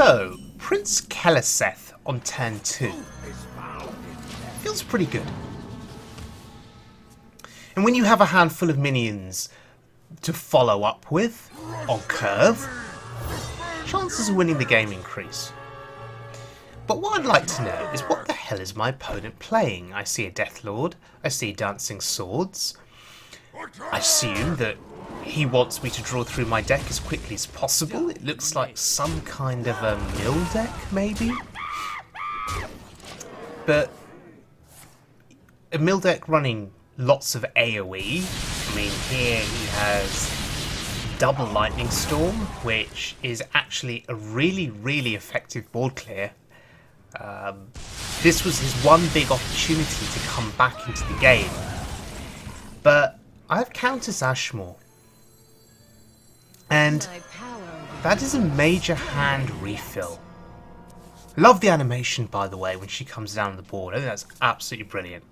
So, Prince Keleseth on turn 2. Feels pretty good. And when you have a handful of minions to follow up with, on curve, chances of winning the game increase. But what I'd like to know is what the hell is my opponent playing? I see a Death Lord, I see Dancing Swords. I assume that he wants me to draw through my deck as quickly as possible. It looks like some kind of a mill deck, maybe? But a mill deck running lots of AoE. I mean, here he has double Lightning Storm, which is actually a really, really effective board clear. This was his one big opportunity to come back into the game. But I have Countess Ashmore. And that is a major hand refill. Love the animation, by the way, when she comes down the board. I think that's absolutely brilliant.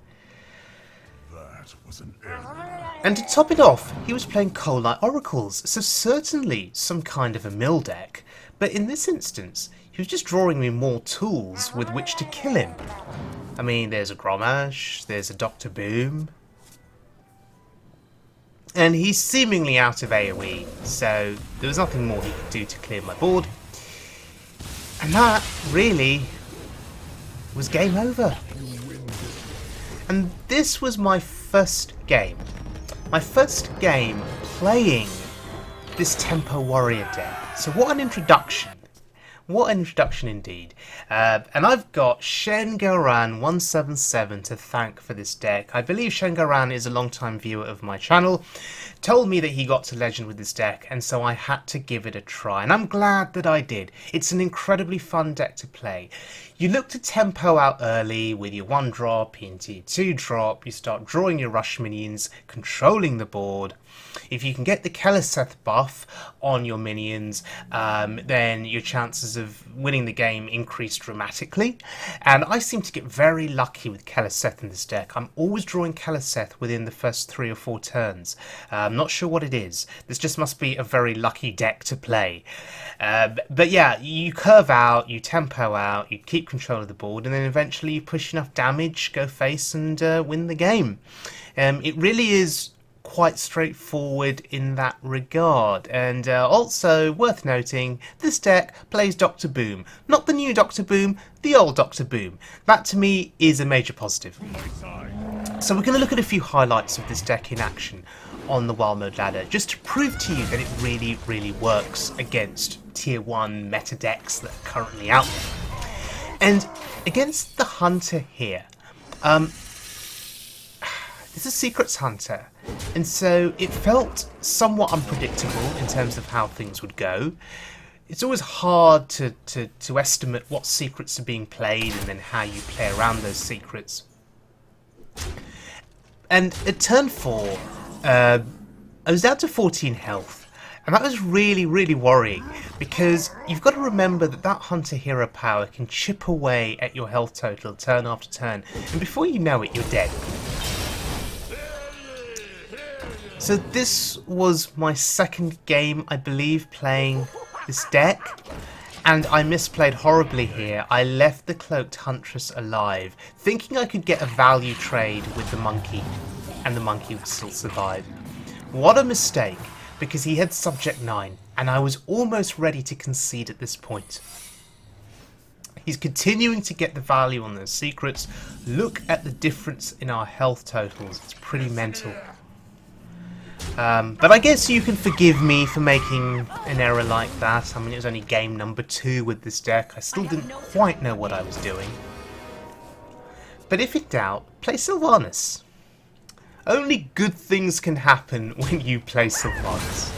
That was an error. And to top it off, he was playing Cold Light Oracles, so certainly some kind of a mill deck. But in this instance, he was just drawing me more tools with which to kill him. I mean, there's a Gromm, there's a Dr. Boom. And he's seemingly out of AoE, so there was nothing more he could do to clear my board. And that, really, was game over. And this was my first game. My first game playing this Tempo Warrior deck. So what an introduction. What an introduction indeed. And I've got ShenGaoren's 177 to thank for this deck. I believe ShenGaoren's is a long-time viewer of my channel. Told me that he got to Legend with this deck, and so I had to give it a try. And I'm glad that I did. It's an incredibly fun deck to play. You look to tempo out early with your 1-drop into your 2-drop. You start drawing your rush minions, controlling the board. If you can get the Keleseth buff on your minions, then your chances of winning the game increase dramatically. And I seem to get very lucky with Keleseth in this deck. I'm always drawing Keleseth within the first 3 or 4 turns. I'm not sure what it is. This just must be a very lucky deck to play. But yeah, you curve out, you tempo out, you keep control of the board, and then eventually you push enough damage, go face, and win the game. It really is quite straightforward in that regard. And also worth noting, this deck plays Dr. Boom. Not the new Dr. Boom, the old Dr. Boom. That to me is a major positive. So we're going to look at a few highlights of this deck in action on the Wild Mode ladder, just to prove to you that it really, really works against tier 1 meta decks that are currently out there. And against the Hunter here, this is Secrets Hunter, and so it felt somewhat unpredictable in terms of how things would go. It's always hard to estimate what secrets are being played and then how you play around those secrets. And at turn 4, I was down to 14 health, and that was really, really worrying, because you've got to remember that that Hunter hero power can chip away at your health total turn after turn, and before you know it, you're dead. So this was my second game, I believe, playing this deck, and I misplayed horribly here. I left the Cloaked Huntress alive, thinking I could get a value trade with the monkey, and the monkey would still survive. What a mistake, because he had Subject 9, and I was almost ready to concede at this point. He's continuing to get the value on those secrets. Look at the difference in our health totals, it's pretty mental. But I guess you can forgive me for making an error like that. I mean, it was only game number 2 with this deck. I still didn't quite know what I was doing. But if in doubt, play Sylvanas. Only good things can happen when you play Sylvanas.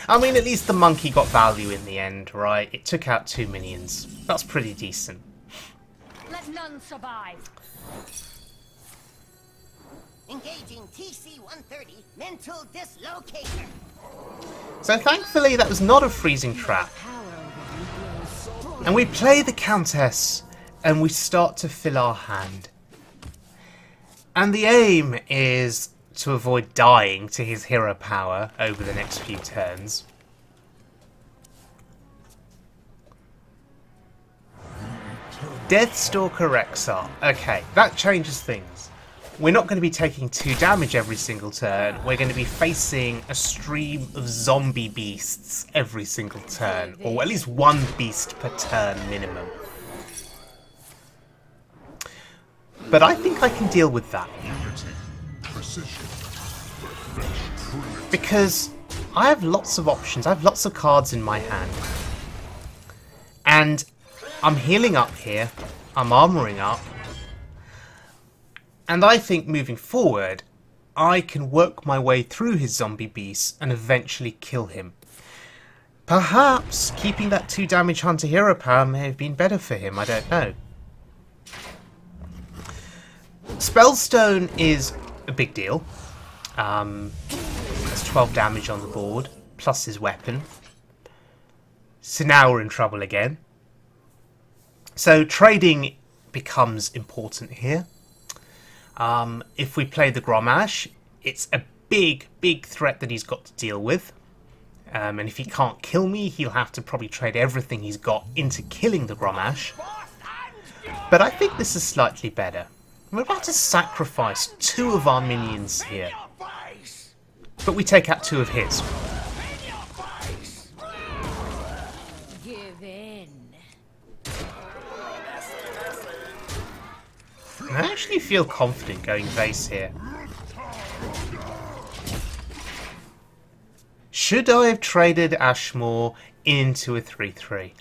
I mean, at least the monkey got value in the end, right? It took out 2 minions. That's pretty decent. Let none survive. Engaging TC-130 mental dislocator. So thankfully that was not a freezing trap. And we play the Countess and we start to fill our hand. And the aim is to avoid dying to his hero power over the next few turns. Deathstalker Exar. Okay, that changes things. We're not going to be taking 2 damage every single turn. We're going to be facing a stream of zombie beasts every single turn. Or at least 1 beast per turn minimum. But I think I can deal with that. Because I have lots of options. I have lots of cards in my hand. And I'm healing up here. I'm armoring up. And I think moving forward, I can work my way through his zombie beasts and eventually kill him. Perhaps keeping that 2 damage Hunter hero power may have been better for him. I don't know. Spellstone is a big deal. That's 12 damage on the board, plus his weapon. So now we're in trouble again. So trading becomes important here. If we play the Gromm, it's a big threat that he's got to deal with. And if he can't kill me, he'll have to probably trade everything he's got into killing the Gromm. But I think this is slightly better. We're about to sacrifice 2 of our minions here. But we take out 2 of his. Give in. I actually feel confident going base here. Should I have traded Ashmore into a 3-3?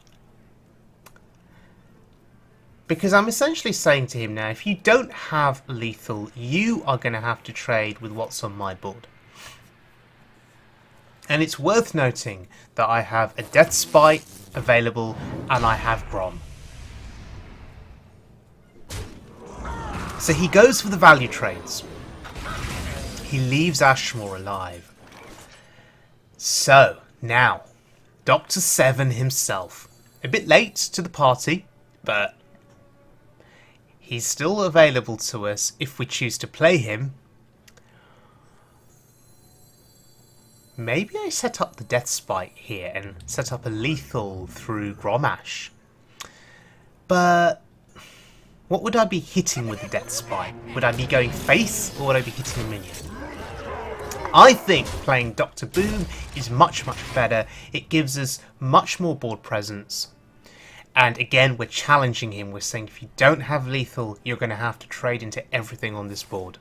Because I'm essentially saying to him now, if you don't have lethal, you are going to have to trade with what's on my board. And it's worth noting that I have a Deathsbite available and I have Gromm. So he goes for the value trades. He leaves Ashmore alive. So, now, Dr. Seven himself. A bit late to the party, but he's still available to us if we choose to play him. Maybe I set up the Deathsbite here and set up a lethal through Gromm. But what would I be hitting with the Deathsbite? Would I be going face or would I be hitting a minion? I think playing Dr. Boom is much better. It gives us much more board presence. And again, we're challenging him. We're saying if you don't have lethal, you're going to have to trade into everything on this board.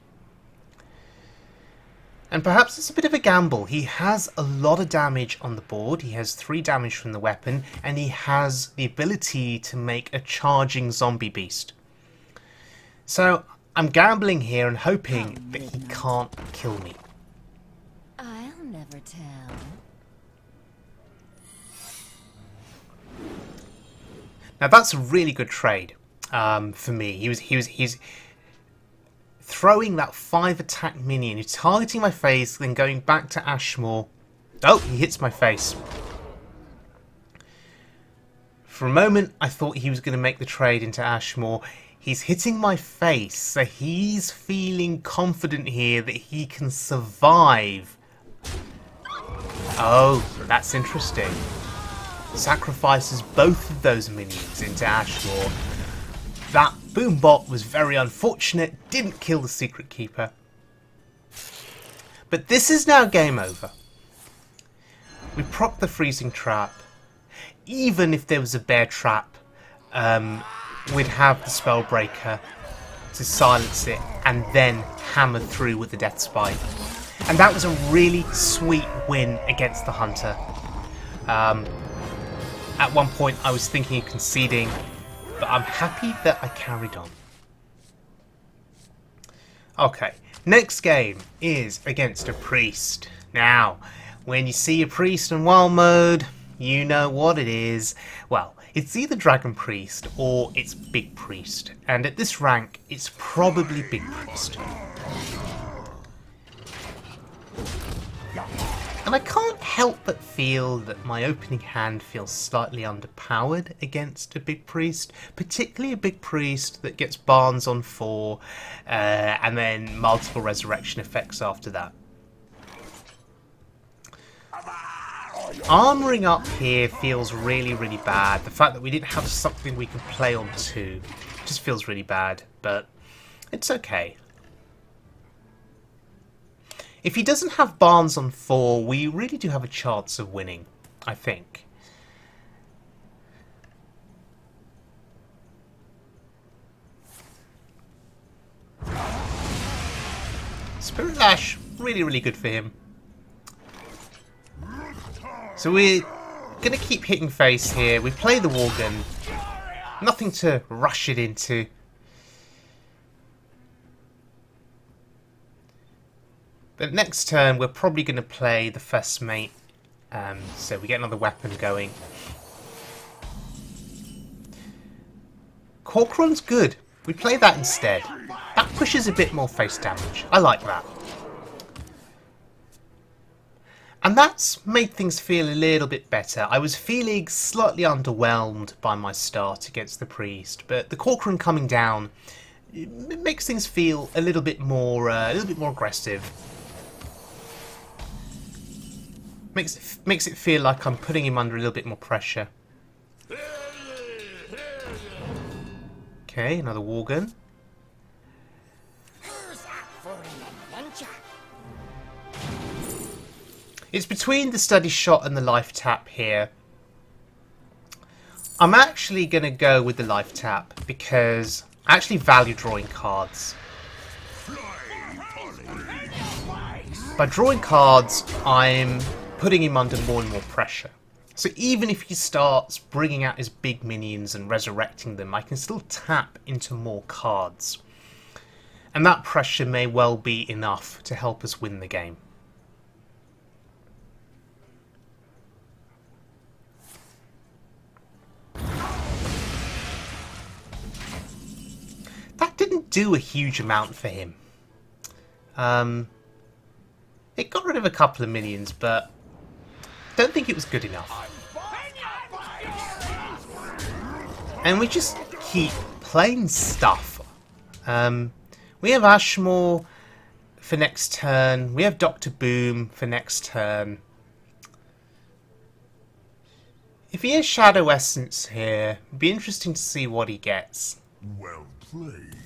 And perhaps it's a bit of a gamble. He has a lot of damage on the board. He has 3 damage from the weapon. And he has the ability to make a charging zombie beast. So I'm gambling here and hoping that he can't kill me. I'll never tell. Now that's a really good trade for me. He's throwing that 5 attack minion, he's targeting my face, then going back to Ashmore. Oh, he hits my face. For a moment, I thought he was going to make the trade into Ashmore. He's hitting my face, so he's feeling confident here that he can survive. Oh, that's interesting. Sacrifices both of those minions into Ashmore. That Boombot was very unfortunate, didn't kill the Secret Keeper. But this is now game over. We proc the freezing trap. Even if there was a bear trap, we'd have the Spellbreaker to silence it and then hammer through with the Deathsbite. And that was a really sweet win against the Hunter. At one point I was thinking of conceding, but I'm happy that I carried on. Okay, next game is against a priest. Now, when you see a priest in wild mode, you know what it is. Well, it's either Dragon Priest or it's Big Priest. And at this rank, it's probably Big Priest. And I can't help but feel that my opening hand feels slightly underpowered against a Big Priest, particularly a Big Priest that gets Barnes on 4 and then multiple resurrection effects after that. Armouring up here feels really, really bad. The fact that we didn't have something we could play on 2 just feels really bad, but it's okay. If he doesn't have Barnes on 4, we really do have a chance of winning, I think. Spirit Lash, really, really good for him. So we're going to keep hitting face here. We play the Worgen. Nothing to rush it into. But next turn we're probably going to play the first mate. So we get another weapon going. Corcoran's good. We play that instead. That pushes a bit more face damage. I like that. And that's made things feel a little bit better. I was feeling slightly underwhelmed by my start against the Priest, but the Corcoran coming down, it makes things feel a little bit more aggressive. Makes it feel like I'm putting him under a little bit more pressure. Okay, another Worgen. It's between the Steady Shot and the Life Tap here. I'm actually going to go with the Life Tap because I actually value drawing cards. By drawing cards, I'm putting him under more and more pressure. So even if he starts bringing out his big minions and resurrecting them, I can still tap into more cards. And that pressure may well be enough to help us win the game. That didn't do a huge amount for him. It got rid of a couple of minions, but I don't think it was good enough. And we just keep playing stuff. We have Ashmore for next turn. We have Dr. Boom for next turn. If he has Shadow Essence here, it'd be interesting to see what he gets. Well played.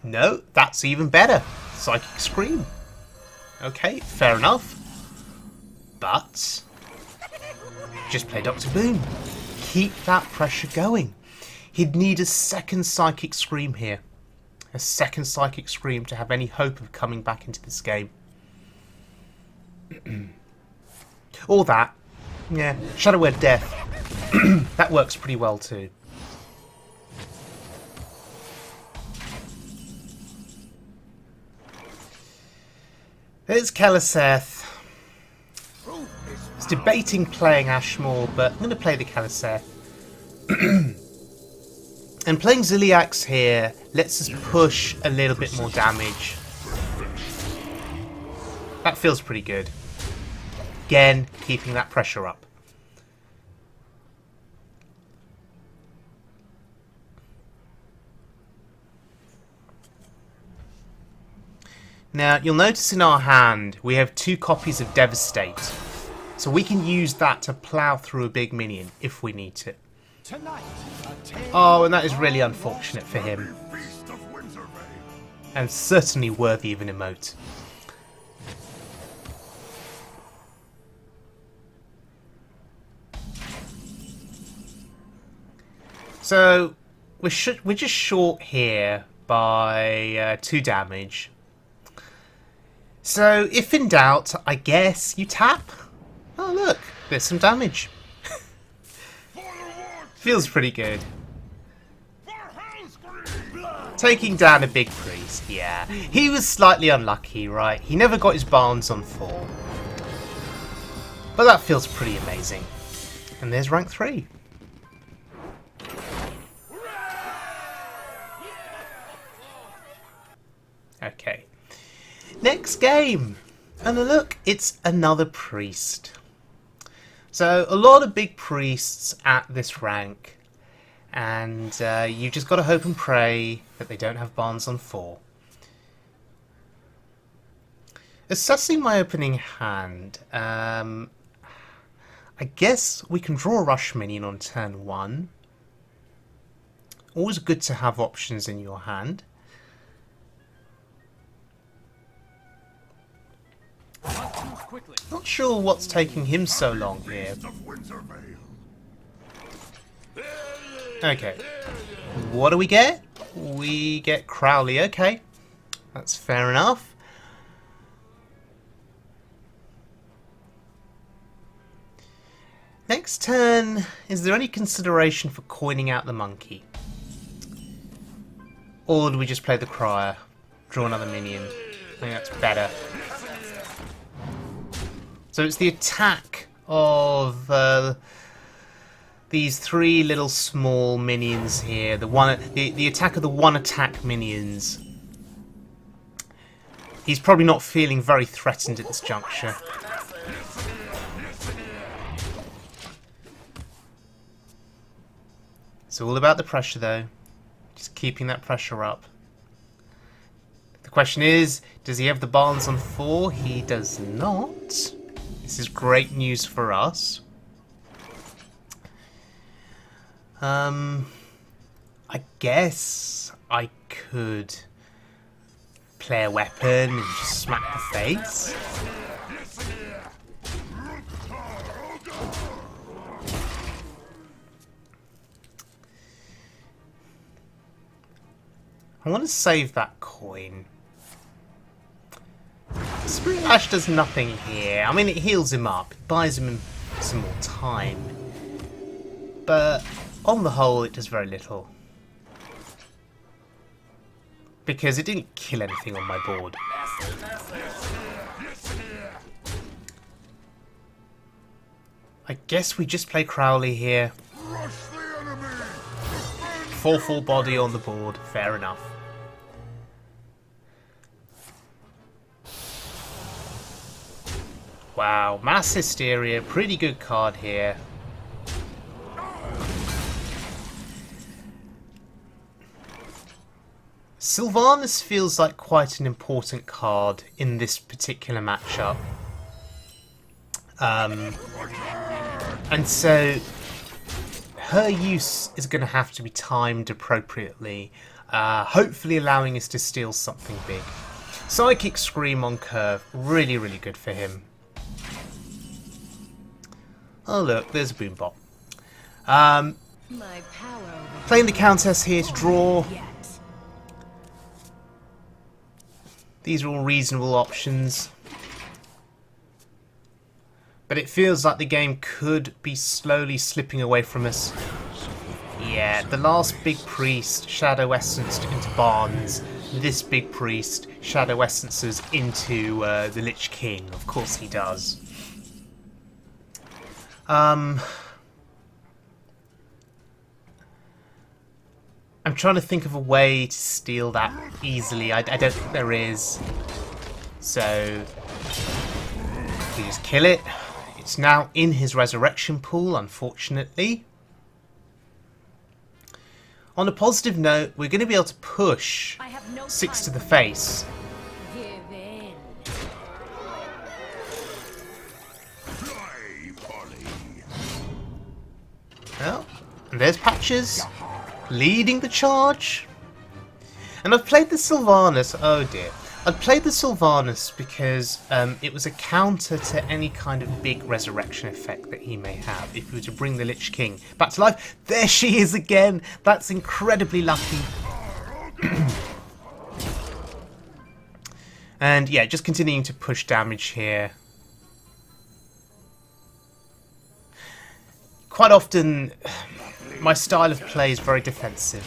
No, that's even better. Psychic Scream. Okay, fair enough. But just play Dr. Boom. Keep that pressure going. He'd need a second Psychic Scream here. A second Psychic Scream to have any hope of coming back into this game. Or that. Yeah, Shadow Word Death. That works pretty well too. There's Keleseth. I was debating playing Ashmore, but I'm going to play the Keleseth. And playing Ziliax here lets us push a little bit more damage. That feels pretty good. Again, keeping that pressure up. Now, you'll notice in our hand we have 2 copies of Devastate. So we can use that to plough through a big minion if we need to. Oh, and that is really unfortunate for him. And certainly worthy of an emote. So, we're just short here by 2 damage. So, if in doubt, I guess you tap. Oh look, there's some damage. Feels pretty good. Taking down a big priest, yeah. He was slightly unlucky, right? He never got his Barnes on 4. But that feels pretty amazing. And there's rank 3. Okay. Next game. And look, it's another priest. So, a lot of big priests at this rank. And you just got to hope and pray that they don't have Barnes on 4. Assessing my opening hand, I guess we can draw a rush minion on turn 1. Always good to have options in your hand. Not sure what's taking him so long here. Okay, what do we get? We get Crowley, okay. That's fair enough. Next turn, is there any consideration for coining out the monkey? Or do we just play the crier? Draw another minion. I think that's better. So it's the attack of these 3 little small minions here. The attack of the 1 attack minions. He's probably not feeling very threatened at this juncture. It's all about the pressure though. Just keeping that pressure up. The question is, does he have the Barnes on 4? He does not. This is great news for us. I guess I could play a weapon and just smack the face. I want to save that coin. Spirit Ash does nothing here. I mean, it heals him up. It buys him some more time. But on the whole, it does very little. Because it didn't kill anything on my board. I guess we just play Crowley here. 4/4 body on the board. Fair enough. Wow, Mass Hysteria, pretty good card here. Sylvanas feels like quite an important card in this particular matchup. And so her use is going to have to be timed appropriately, hopefully allowing us to steal something big. Psychic Scream on curve, really, really good for him. Oh look, there's a boom bot. Playing the Countess here to draw. These are all reasonable options. But it feels like the game could be slowly slipping away from us. Yeah, the last big priest Shadow Essenced into Barnes. This big priest Shadow Essences into the Lich King. Of course he does. I'm trying to think of a way to steal that easily. I don't think there is. So we just kill it. It's now in his resurrection pool, unfortunately. On a positive note, we're going to be able to push 6 to the face. Give in. Well, and there's Patches leading the charge. And I've played the Sylvanas. Oh dear. I've played the Sylvanas because it was a counter to any kind of big resurrection effect that he may have if he were to bring the Lich King back to life. There she is again. That's incredibly lucky. And yeah, just continuing to push damage here. Quite often, my style of play is very defensive.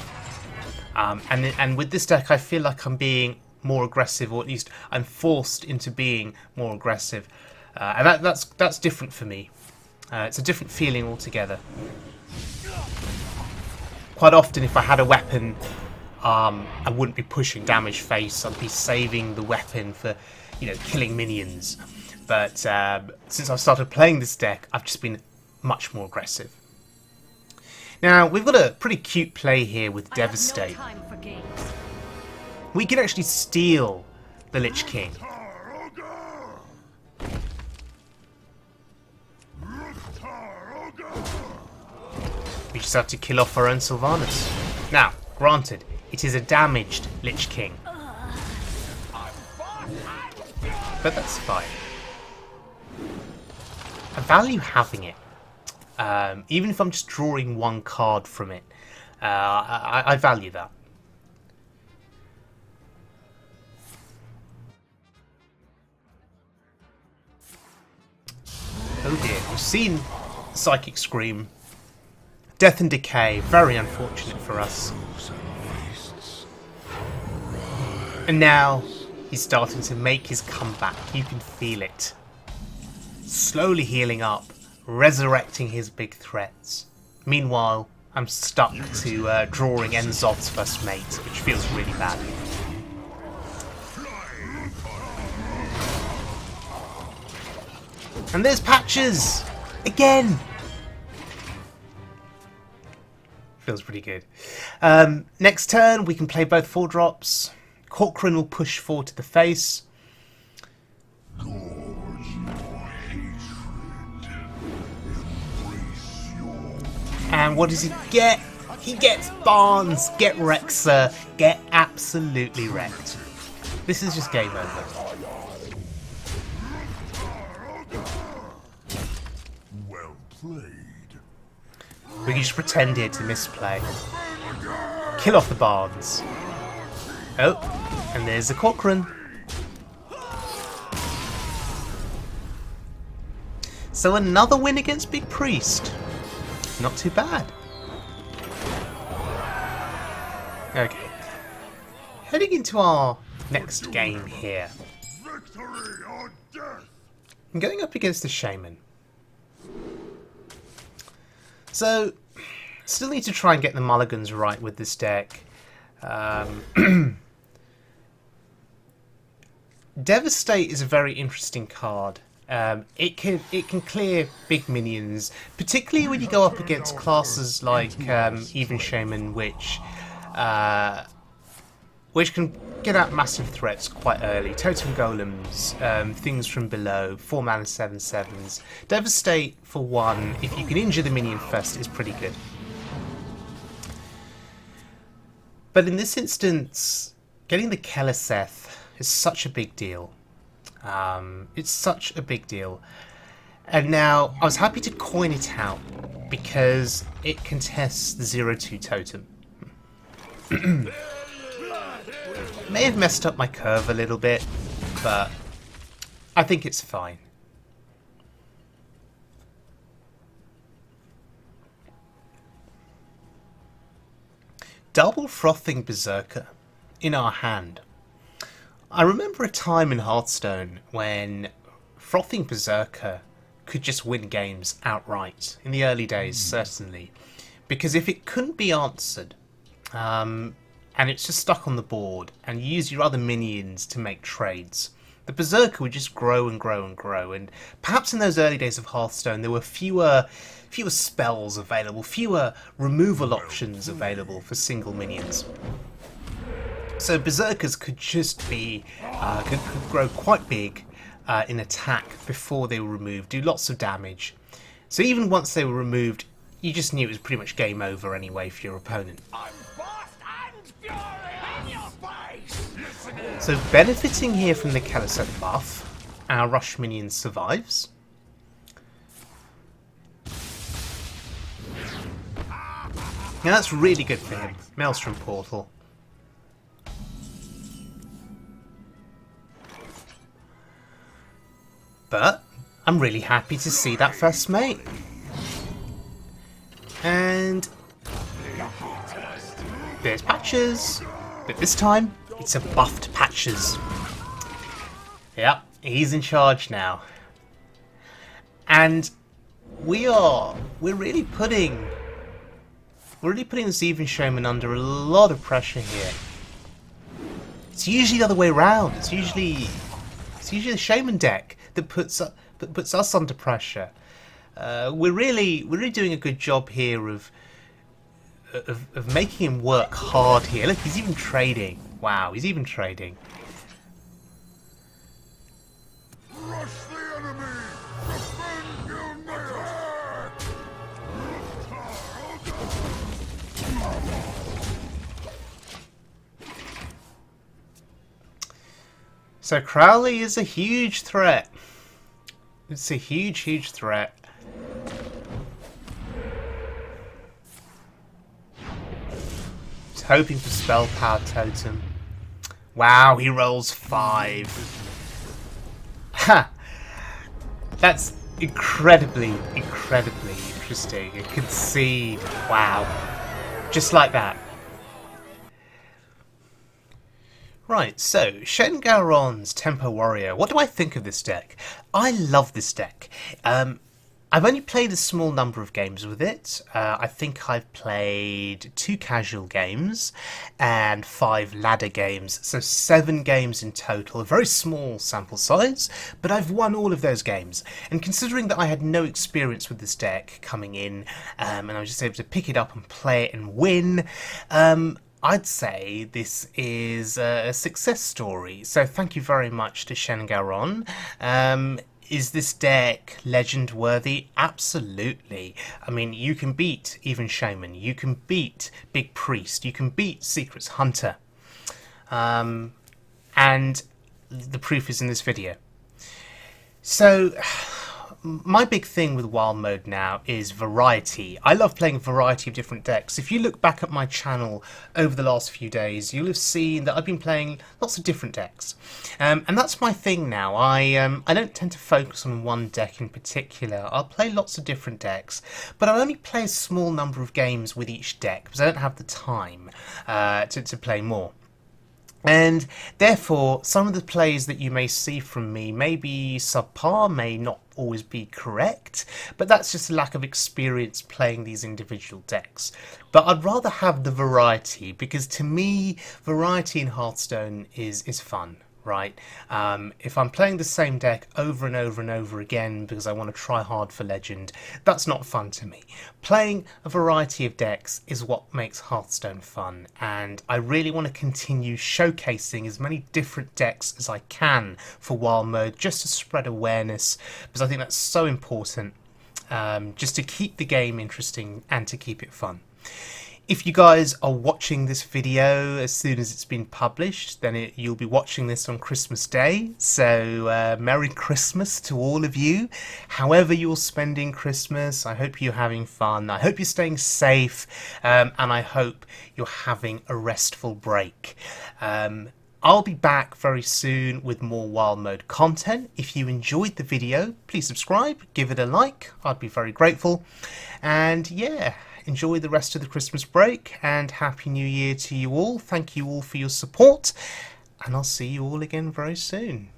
And with this deck, I feel like I'm being more aggressive, or at least I'm forced into being more aggressive. And that's different for me. It's a different feeling altogether. Quite often, if I had a weapon, I wouldn't be pushing damage face. I'd be saving the weapon for, you know, killing minions. But since I've started playing this deck, I've just been much more aggressive. Now, we've got a pretty cute play here with I have no Devastate. time for games. We can actually steal the Lich King. We just have to kill off our own Sylvanas. Now, granted, it is a damaged Lich King. But that's fine. I value having it. Even if I'm just drawing one card from it. I value that. Oh dear, we've seen Psychic Scream. Death and Decay, very unfortunate for us. And now he's starting to make his comeback. You can feel it. Slowly healing up, resurrecting his big threats. Meanwhile, I'm stuck to drawing Enzov's first mate, which feels really bad. And there's Patches! Again! Feels pretty good. Next turn, we can play both 4-drops. Corcoran will push 4 to the face. And what does he get? He gets Barnes! Get wrecked, sir. Get absolutely wrecked. This is just game over. Well played. We can just pretend here to misplay. Kill off the Barnes. Oh, and there's the Corcoran. So another win against Big Priest. Not too bad. Okay. Heading into our next game here. Victory or death. I'm going up against the Shaman. So, still need to try and get the mulligans right with this deck. Devastate is a very interesting card. It can clear big minions, particularly when you go up against classes like even Shaman, which can get out massive threats quite early. Totem Golems, things from below, 4 mana 7/7s. Devastate for 1, if you can injure the minion first, is pretty good. But in this instance, getting the Keleseth is such a big deal. It's such a big deal. And now, I was happy to coin it out because it contests the 0/2 totem. May have messed up my curve a little bit, but I think it's fine. Double Frothing Berserker in our hand. I remember a time in Hearthstone when Frothing Berserker could just win games outright. In the early days, certainly. Because if it couldn't be answered, and it's just stuck on the board, and you use your other minions to make trades, the Berserker would just grow and grow and grow. And perhaps in those early days of Hearthstone, there were fewer spells available, fewer removal options available for single minions. So Berserkers could just be, could grow quite big in attack before they were removed, do lots of damage. So even once they were removed, you just knew it was pretty much game over anyway for your opponent. So benefiting here from the Keleseth buff, our rush minion survives. Now that's really good for him. Maelstrom Portal. But I'm really happy to see that first mate. And there's Patches, but this time it's a buffed Patches. Yep, he's in charge now. And we're really putting this Even Shaman under a lot of pressure here. It's usually the other way around. It's usually the Shaman deck that puts us under pressure. We're really doing a good job here of of making him work hard here. Look, he's even trading. Wow, he's even trading. Rush the enemy! Defend your nation! So Crowley is a huge threat. It's a huge, huge threat. He's hoping for spell power totem. Wow, he rolls 5. Ha! That's incredibly, incredibly interesting. A concede. Wow. Just like that. Right, so ShenGaoren's Tempo Warrior. What do I think of this deck? I love this deck. I've only played a small number of games with it. I think I've played 2 casual games and 5 ladder games, so 7 games in total. A very small sample size, but I've won all of those games. And considering that I had no experience with this deck coming in, and I was just able to pick it up and play it and win, I'd say this is a success story. So thank you very much to ShenGaoren. Is this deck legend worthy? Absolutely. I mean, you can beat even Shaman. You can beat Big Priest. You can beat Secrets Hunter. And the proof is in this video. So my big thing with wild mode now is variety. I love playing a variety of different decks. If you look back at my channel over the last few days, you'll have seen that I've been playing lots of different decks. And that's my thing now. I don't tend to focus on one deck in particular. I'll play lots of different decks, but I'll only play a small number of games with each deck because I don't have the time to play more. And therefore, some of the plays that you may see from me may be subpar, may not always be correct, but that's just a lack of experience playing these individual decks. But I'd rather have the variety, because to me, variety in Hearthstone is fun. Right? If I'm playing the same deck over and over and over again because I want to try hard for Legend, that's not fun to me. Playing a variety of decks is what makes Hearthstone fun, and I really want to continue showcasing as many different decks as I can for wild mode, just to spread awareness, because I think that's so important, just to keep the game interesting and to keep it fun. If you guys are watching this video as soon as it's been published, then you'll be watching this on Christmas Day. So Merry Christmas to all of you. However you're spending Christmas, I hope you're having fun. I hope you're staying safe, and I hope you're having a restful break. I'll be back very soon with more wild mode content. If you enjoyed the video, please subscribe, give it a like. I'd be very grateful. And yeah, enjoy the rest of the Christmas break, and Happy New Year to you all. Thank you all for your support, and I'll see you all again very soon.